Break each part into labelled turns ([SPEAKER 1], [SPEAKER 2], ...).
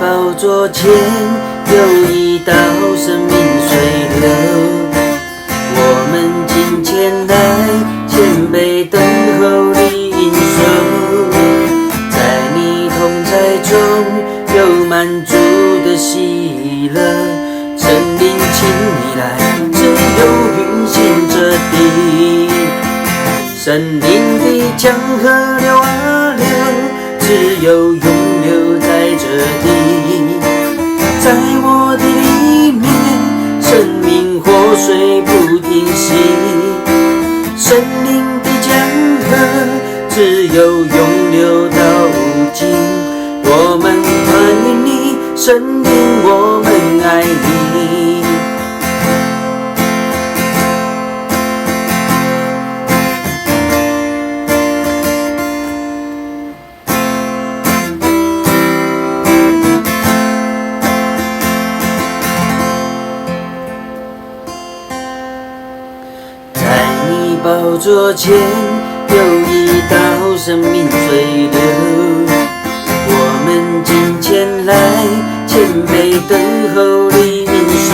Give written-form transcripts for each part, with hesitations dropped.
[SPEAKER 1] 宝座前有一道生命水流，我们今前来谦卑等候你应受，在你同在中有满足的喜乐，圣灵请你来，自由运行这地，圣灵的江河流啊流，自由永留在这地，在我的里面，生命活水不停息，圣灵的江河，自由永流到无尽。我们欢迎你，圣灵，我们爱你。宝座前有一道生命水流，我们今前来谦卑等候你应受，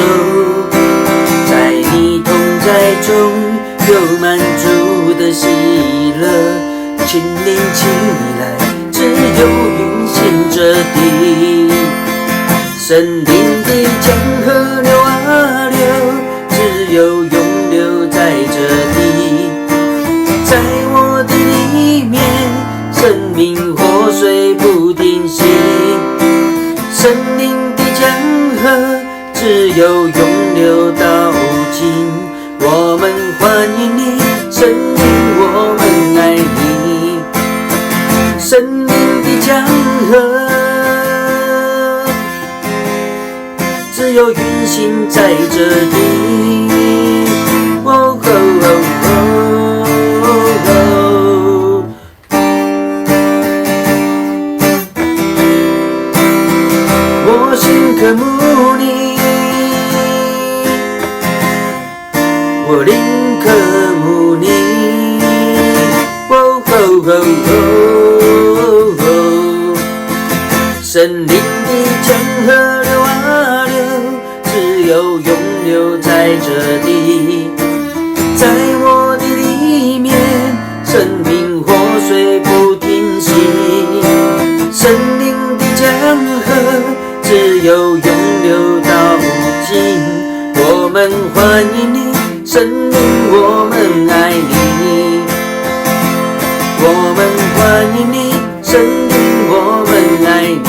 [SPEAKER 1] 在你同在中有满足的喜乐，请灵请你来，自由运行这地，圣灵的江河流啊流，自由永留在这地，在我的里面，生命活水不停息，圣灵的江河，自由永流到无尽。我们欢迎你，圣灵，我们爱你，圣灵的江河，自由运行在这地。哦哦哦哦，我心渴慕你，我灵渴慕你。哦哦哦哦，圣灵的江河流啊流，自由永留在这地，在我的里面，生命活水不停息，圣灵的江河，自由永流到无尽。我们欢迎你，圣灵，我们爱你，我们欢迎你，圣灵，我们爱你，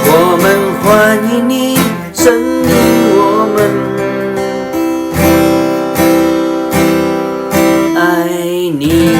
[SPEAKER 1] 我们欢迎你，圣灵，我们爱你。